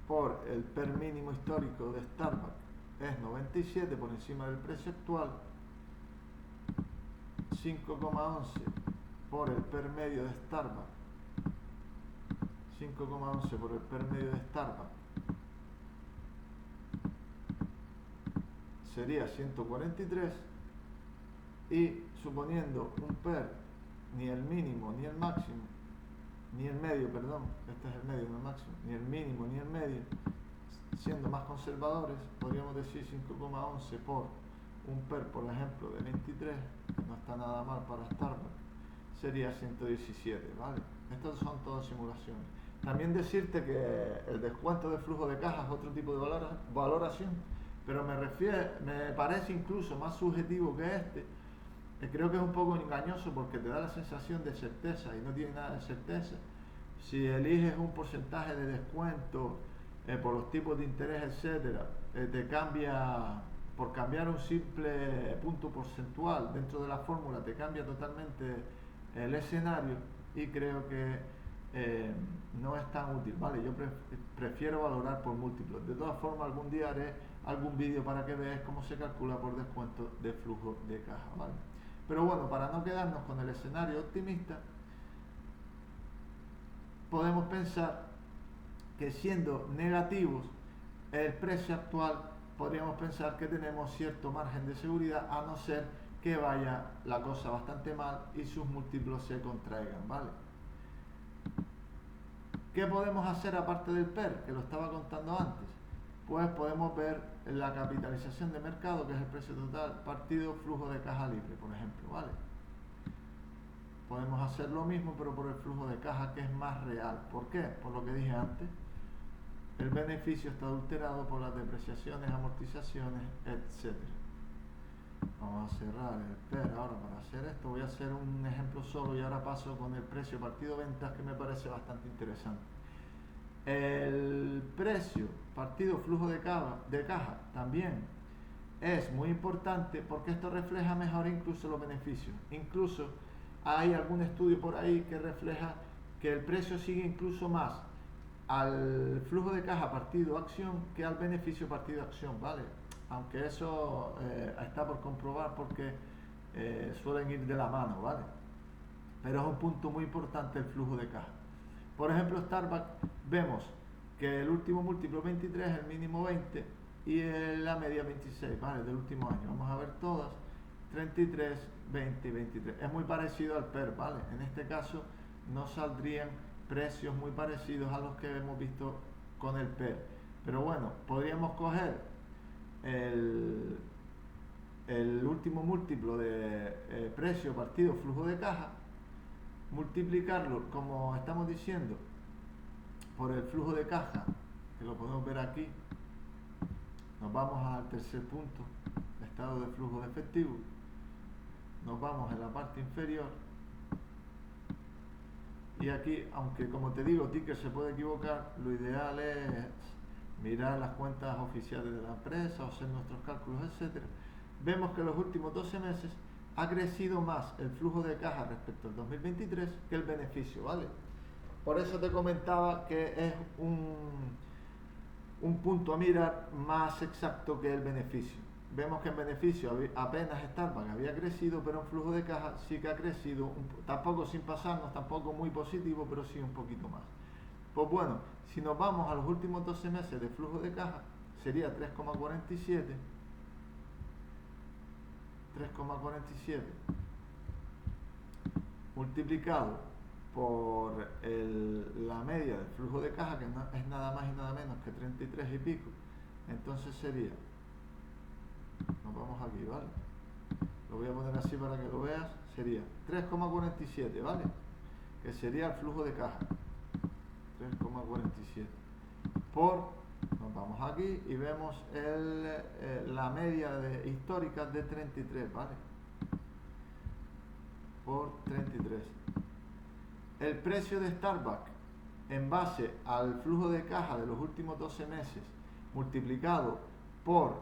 por el PER mínimo histórico de Starbucks es 97 por encima del precio actual. 5,11 por el PER medio de Starbucks. 5,11 por el PER medio de Starbucks sería 143, y suponiendo un PER ni el mínimo ni el máximo, ni el medio, perdón, este es el medio, no el máximo, ni el mínimo ni el medio, siendo más conservadores, podríamos decir 5,11 por un PER, por ejemplo, de 23, que no está nada mal para Starbucks, sería 117, ¿vale? Estas son todas simulaciones. También decirte que el descuento de flujo de caja es otro tipo de valoración, pero me parece incluso más subjetivo que este. Creo que es un poco engañoso porque te da la sensación de certeza y no tiene nada de certeza. Si eliges un porcentaje de descuento por los tipos de interés, etcétera, te cambia, por cambiar un simple punto porcentual dentro de la fórmula, te cambia totalmente el escenario, y creo que no es tan útil, ¿vale? Yo prefiero valorar por múltiplos. De todas formas, algún día haré algún vídeo para que veáis cómo se calcula por descuento de flujo de caja, ¿vale? Pero bueno, para no quedarnos con el escenario optimista, podemos pensar que siendo negativos el precio actual, podríamos pensar que tenemos cierto margen de seguridad, a no ser que vaya la cosa bastante mal y sus múltiplos se contraigan, ¿vale? ¿Qué podemos hacer aparte del PER, que lo estaba contando antes? Pues podemos ver la capitalización de mercado, que es el precio total, partido flujo de caja libre, por ejemplo, ¿vale? Podemos hacer lo mismo, pero por el flujo de caja, que es más real. ¿Por qué? Por lo que dije antes. El beneficio está adulterado por las depreciaciones, amortizaciones, etc. Vamos a cerrar el PER ahora para hacer esto. Voy a hacer un ejemplo solo y ahora paso con el precio partido ventas, que me parece bastante interesante. El precio partido flujo de caja también es muy importante porque esto refleja mejor incluso los beneficios. Incluso hay algún estudio por ahí que refleja que el precio sigue incluso más al flujo de caja partido acción que al beneficio partido acción, ¿vale? Aunque eso está por comprobar porque suelen ir de la mano, ¿vale? Pero es un punto muy importante el flujo de caja. Por ejemplo, Starbucks, vemos que el último múltiplo 23, el mínimo 20 y la media 26, ¿vale? Del último año. Vamos a ver todas. 33, 20 y 23. Es muy parecido al PER, ¿vale? En este caso no saldrían precios muy parecidos a los que hemos visto con el PER. Pero bueno, podríamos coger el último múltiplo de precio partido flujo de caja, multiplicarlo, como estamos diciendo, por el flujo de caja, que lo podemos ver aquí. Nos vamos al tercer punto, estado de flujo de efectivo. Nos vamos en la parte inferior, y aquí, aunque como te digo, Ticker se puede equivocar, lo ideal es mirar las cuentas oficiales de la empresa o hacer nuestros cálculos, etcétera. Vemos que en los últimos 12 meses ha crecido más el flujo de caja respecto al 2023 que el beneficio, ¿vale? Por eso te comentaba que es un punto a mirar más exacto que el beneficio. vemos que en beneficio apenas Starbucks había crecido, pero en flujo de caja sí que ha crecido, tampoco sin pasarnos, tampoco muy positivo, pero sí un poquito más. Pues bueno, si nos vamos a los últimos 12 meses de flujo de caja, sería 3,47 multiplicado por la media del flujo de caja, que es nada más y nada menos que 33 y pico. Entonces sería, nos vamos aquí, ¿vale? Lo voy a poner así para que lo veas. Sería 3,47, ¿vale? Que sería el flujo de caja. 3,47 por, nos vamos aquí y vemos la media histórica de 33, ¿vale? Por 33. El precio de Starbucks en base al flujo de caja de los últimos 12 meses multiplicado por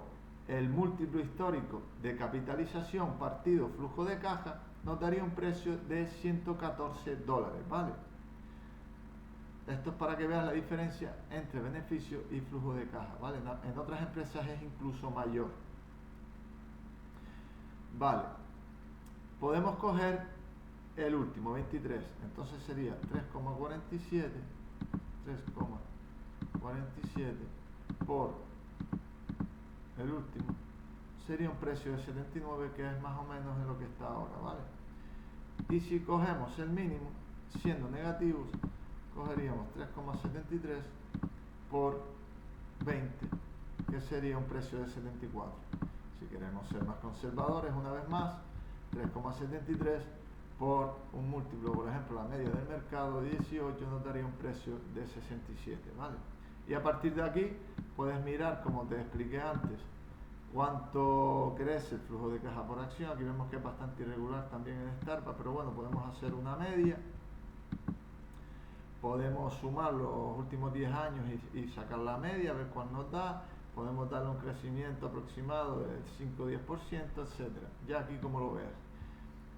el múltiplo histórico de capitalización partido flujo de caja nos daría un precio de $114, ¿vale? Esto es para que veas la diferencia entre beneficio y flujo de caja, ¿vale? En otras empresas es incluso mayor. Vale, podemos coger el último, 23, entonces sería 3,47 por el último, sería un precio de 79, que es más o menos en lo que está ahora, ¿vale? Y si cogemos el mínimo, siendo negativos, cogeríamos 3,73 por 20, que sería un precio de 74. Si queremos ser más conservadores, una vez más, 3,73 por un múltiplo, por ejemplo, la media del mercado de 18 nos daría un precio de 67, ¿vale? Y a partir de aquí puedes mirar, como te expliqué antes, cuánto crece el flujo de caja por acción. Aquí vemos que es bastante irregular también en Starbucks, pero bueno, podemos hacer una media. Podemos sumar los últimos 10 años y sacar la media, ver cuál nos da. Podemos darle un crecimiento aproximado del 5-10%, etc. Ya aquí como lo veas.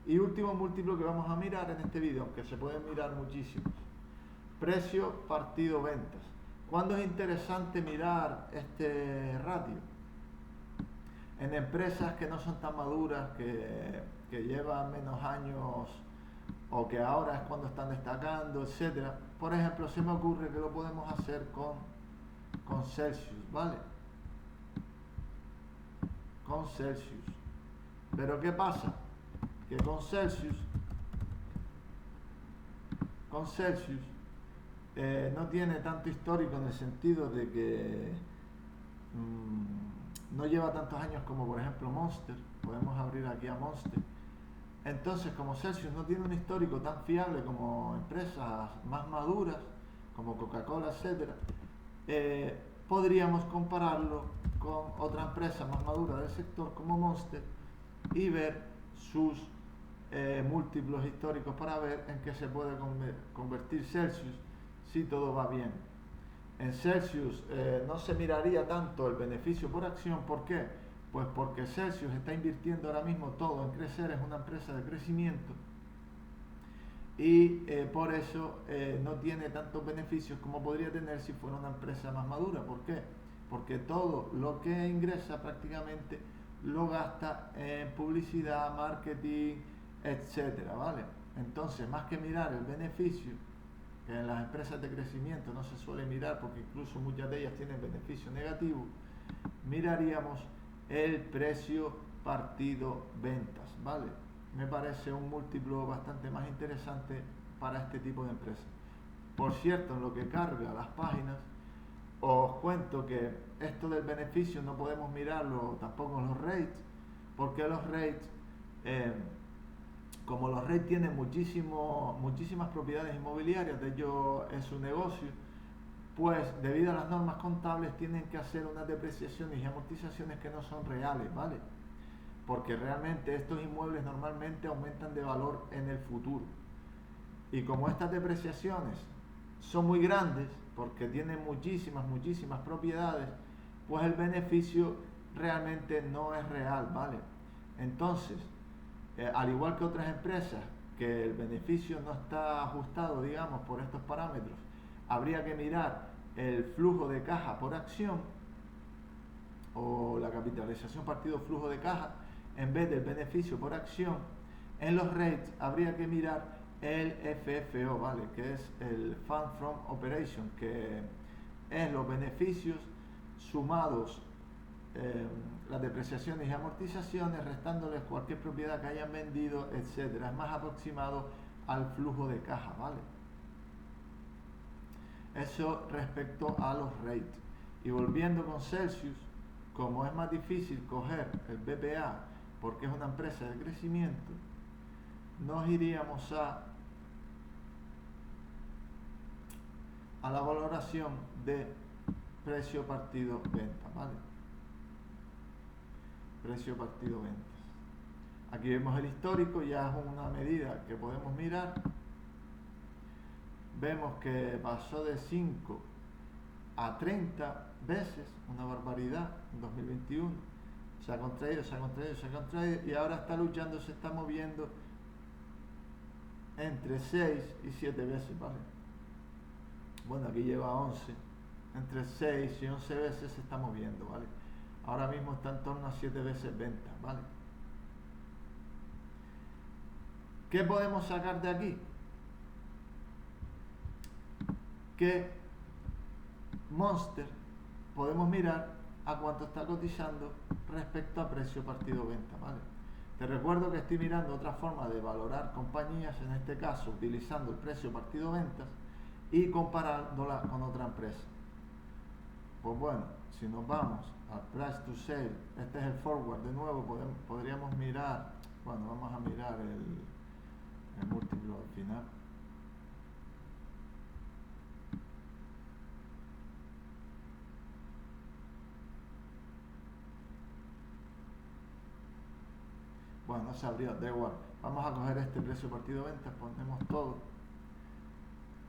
Y último múltiplo que vamos a mirar en este vídeo, aunque se pueden mirar muchísimos. Precio partido ventas. ¿Cuándo es interesante mirar este ratio? En empresas que no son tan maduras, que llevan menos años o que ahora es cuando están destacando, etcétera. Por ejemplo, se me ocurre que lo podemos hacer con Celsius, ¿vale? Con Celsius. Pero ¿qué pasa? Que con Celsius no tiene tanto histórico, en el sentido de que no lleva tantos años como por ejemplo Monster. Podemos abrir aquí a Monster. Entonces, como Celsius no tiene un histórico tan fiable como empresas más maduras, como Coca-Cola, etc., podríamos compararlo con otra empresa más madura del sector como Monster y ver sus múltiplos históricos para ver en qué se puede convertir Celsius si todo va bien. En Celsius no se miraría tanto el beneficio por acción. ¿Por qué? Pues porque Celsius está invirtiendo ahora mismo todo en crecer, es una empresa de crecimiento y por eso no tiene tantos beneficios como podría tener si fuera una empresa más madura. ¿Por qué? Porque todo lo que ingresa prácticamente lo gasta en publicidad, marketing, etcétera, ¿vale? Entonces, más que mirar el beneficio, que en las empresas de crecimiento no se suele mirar porque incluso muchas de ellas tienen beneficio negativo, miraríamos el precio partido ventas, ¿vale? Me parece un múltiplo bastante más interesante para este tipo de empresas. Por cierto, en lo que carga las páginas, os cuento que esto del beneficio no podemos mirarlo tampoco en los rates, porque los rates, como los rates tienen muchísimas propiedades inmobiliarias, de hecho es su negocio, pues debido a las normas contables tienen que hacer unas depreciaciones y amortizaciones que no son reales, ¿vale? Porque realmente estos inmuebles normalmente aumentan de valor en el futuro. Y como estas depreciaciones son muy grandes, porque tienen muchísimas propiedades, pues el beneficio realmente no es real, ¿vale? Entonces, al igual que otras empresas, que el beneficio no está ajustado, digamos, por estos parámetros, habría que mirar el flujo de caja por acción o la capitalización partido flujo de caja en vez del beneficio por acción, en los rates habría que mirar el FFO, ¿vale? Que es el Fund From Operation, que es los beneficios sumados las depreciaciones y amortizaciones, restándoles cualquier propiedad que hayan vendido, etcétera. Es más aproximado al flujo de caja, ¿vale? Eso respecto a los rates. Y volviendo con Celsius, como es más difícil coger el BPA porque es una empresa de crecimiento, nos iríamos a la valoración de precio partido venta, ¿vale? Precio partido ventas. Aquí vemos el histórico, ya es una medida que podemos mirar. Vemos que pasó de 5 a 30 veces, una barbaridad, en 2021. Se ha contraído y ahora está luchando, se está moviendo entre 6 y 7 veces, ¿vale? Bueno, aquí lleva 11, entre 6 y 11 veces se está moviendo, ¿vale? Ahora mismo está en torno a 7 veces venta, ¿vale? ¿Qué podemos sacar de aquí? Que Monster podemos mirar a cuánto está cotizando respecto a precio partido venta, ¿vale? Te recuerdo que estoy mirando otra forma de valorar compañías, en este caso utilizando el precio partido ventas y comparándola con otra empresa. Pues bueno, si nos vamos al price to sale, este es el forward, de nuevo podríamos mirar, bueno, vamos a mirar el múltiplo al final. Bueno, no se abrió, da igual. Vamos a coger este precio partido ventas, ponemos todo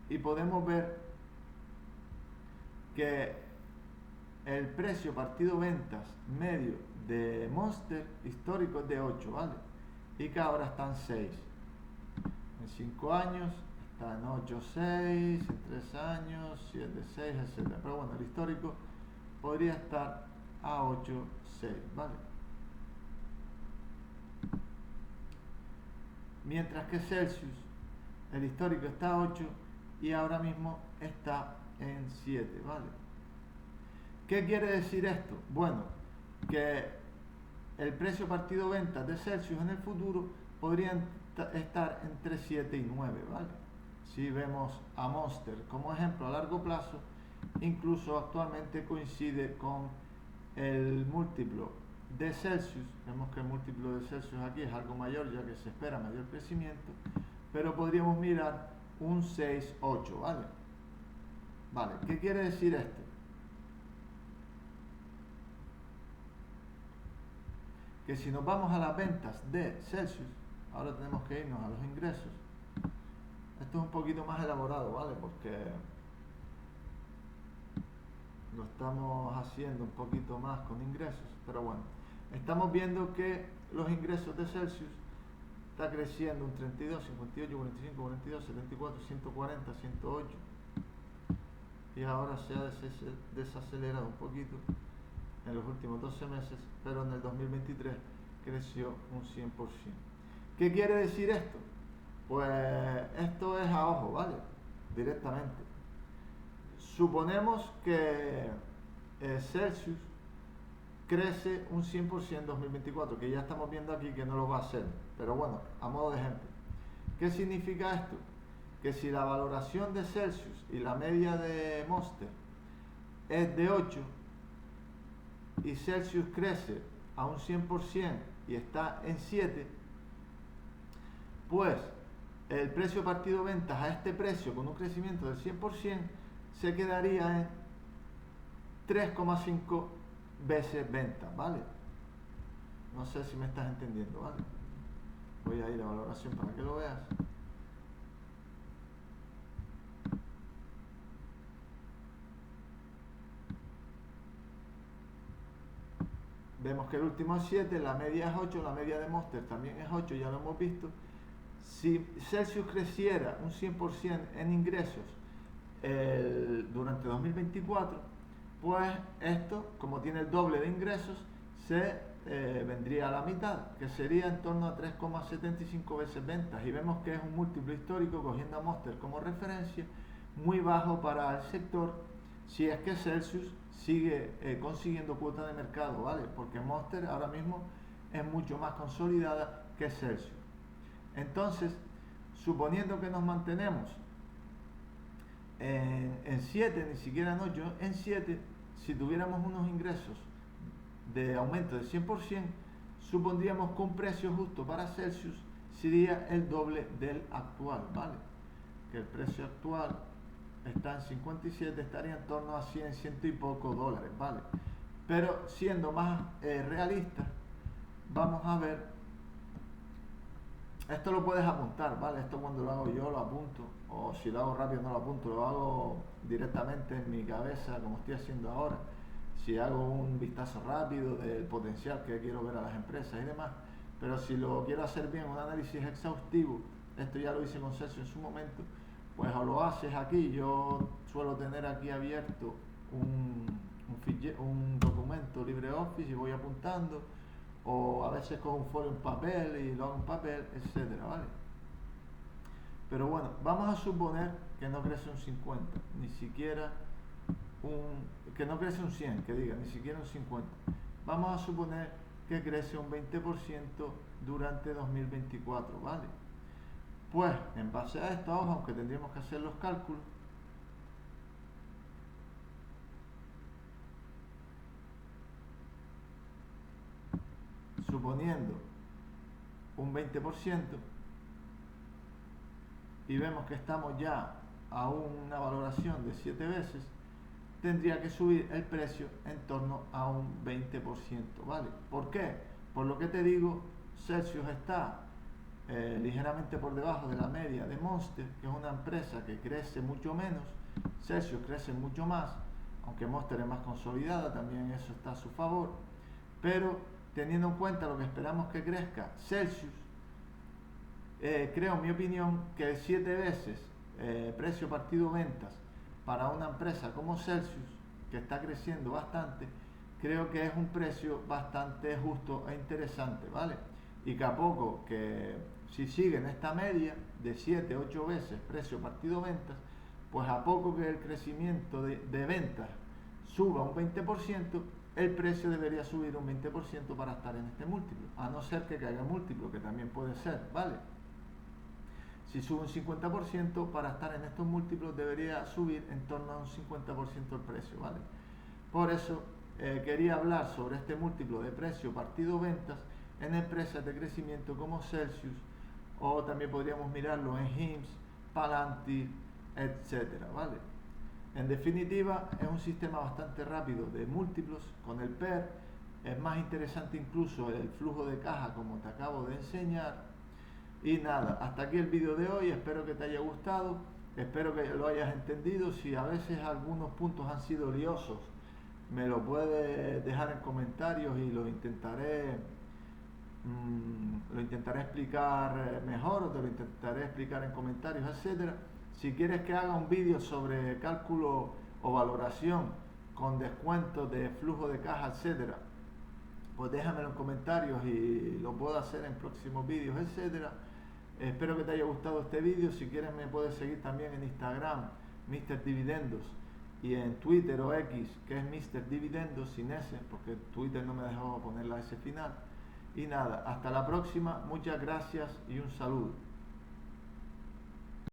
y podemos ver que el precio partido ventas medio de Monster histórico es de 8, ¿vale? Y que ahora están 6. En 5 años está en 8,6, en 3 años 7,6, etc. Pero bueno, el histórico podría estar a 8,6, ¿vale? Mientras que Celsius, el histórico está a 8 y ahora mismo está en 7, ¿vale? ¿Qué quiere decir esto? Bueno, que el precio partido ventas de Celsius en el futuro podría estar entre 7 y 9, ¿vale? Si vemos a Monster como ejemplo a largo plazo, incluso actualmente coincide con el múltiplo de Celsius. Vemos que el múltiplo de Celsius aquí es algo mayor, ya que se espera mayor crecimiento, pero podríamos mirar un 6,8, ¿vale? Vale, ¿qué quiere decir esto? Que si nos vamos a las ventas de Celsius, ahora tenemos que irnos a los ingresos. Esto es un poquito más elaborado, ¿vale? Porque lo estamos haciendo un poquito más con ingresos, pero bueno, estamos viendo que los ingresos de Celsius está creciendo un 32, 58, 45, 42, 74, 140, 108 y ahora se ha desacelerado un poquito en los últimos 12 meses, pero en el 2023 creció un 100%. ¿Qué quiere decir esto? Pues esto es a ojo, ¿vale? Directamente. Suponemos que Celsius crece un 100% en 2024, que ya estamos viendo aquí que no lo va a hacer, pero bueno, a modo de ejemplo. ¿Qué significa esto? Que si la valoración de Celsius y la media de Monster es de 8 y Celsius crece a un 100% y está en 7, pues el precio partido ventas a este precio con un crecimiento del 100% se quedaría en 3,5 veces ventas, ¿vale? No sé si me estás entendiendo, ¿vale? Voy a ir a valoración para que lo veas. Vemos que el último es 7, la media es 8, la media de Monster también es 8, ya lo hemos visto. Si Celsius creciera un 100% en ingresos durante 2024, pues esto, como tiene el doble de ingresos, se vendría a la mitad, que sería en torno a 3,75 veces ventas. Y vemos que es un múltiplo histórico, cogiendo a Monster como referencia, muy bajo para el sector, si es que Celsius sigue consiguiendo cuota de mercado, ¿vale? Porque Monster ahora mismo es mucho más consolidada que Celsius. Entonces, suponiendo que nos mantenemos en 7, ni siquiera en 8, en 7, si tuviéramos unos ingresos de aumento de 100%, supondríamos que un precio justo para Celsius sería el doble del actual, ¿vale? Que el precio actual está en 57, estaría en torno a 100, ciento y poco dólares, ¿vale? Pero siendo más realistas, vamos a ver, esto lo puedes apuntar, ¿vale? Esto cuando lo hago yo lo apunto, o si lo hago rápido no lo apunto, lo hago directamente en mi cabeza como estoy haciendo ahora. Si hago un vistazo rápido del potencial que quiero ver a las empresas y demás, pero si lo quiero hacer bien, un análisis exhaustivo, esto ya lo hice con Celsius en su momento, pues o lo haces aquí. Yo suelo tener aquí abierto un documento LibreOffice y voy apuntando, o a veces con un folio en papel y lo hago en papel, etcétera, ¿vale? Pero bueno, vamos a suponer que no crece un 50, ni siquiera que no crece un 100, que diga, ni siquiera un 50. Vamos a suponer que crece un 20% durante 2024, ¿vale? Pues, en base a esto, aunque tendríamos que hacer los cálculos, suponiendo un 20%, y vemos que estamos ya a una valoración de 7 veces, tendría que subir el precio en torno a un 20%, ¿vale? ¿Por qué? Por lo que te digo, Celsius está ligeramente por debajo de la media de Monster, que es una empresa que crece mucho menos. Celsius crece mucho más, aunque Monster es más consolidada, también eso está a su favor. Pero teniendo en cuenta lo que esperamos que crezca Celsius, creo, en mi opinión, que 7 veces precio partido ventas para una empresa como Celsius, que está creciendo bastante, creo que es un precio bastante justo e interesante, ¿vale? Y que a poco, que si siguen esta media de 7-8 veces precio partido ventas, pues a poco que el crecimiento de ventas suba un 20%, el precio debería subir un 20% para estar en este múltiplo, a no ser que caiga múltiplo, que también puede ser, ¿vale? Si sube un 50%, para estar en estos múltiplos debería subir en torno a un 50% el precio, ¿vale? Por eso quería hablar sobre este múltiplo de precio partido ventas en empresas de crecimiento como Celsius, o también podríamos mirarlo en HIMSS, Palantir, etcétera, ¿vale? En definitiva, es un sistema bastante rápido de múltiplos con el PER. Es más interesante incluso el flujo de caja, como te acabo de enseñar. Y nada, hasta aquí el vídeo de hoy, espero que te haya gustado, espero que lo hayas entendido. Si a veces algunos puntos han sido liosos, me lo puedes dejar en comentarios y lo intentaré explicar mejor, o te lo intentaré explicar en comentarios, etcétera. Si quieres que haga un vídeo sobre cálculo o valoración con descuentos de flujo de caja, etcétera, pues déjamelo en comentarios y lo puedo hacer en próximos vídeos, etcétera. Espero que te haya gustado este vídeo. Si quieres me puedes seguir también en Instagram, Mr. Dividendos, y en Twitter o X, que es Mr. Dividendos sin S, porque Twitter no me dejó poner la S final. Y nada, hasta la próxima, muchas gracias y un saludo.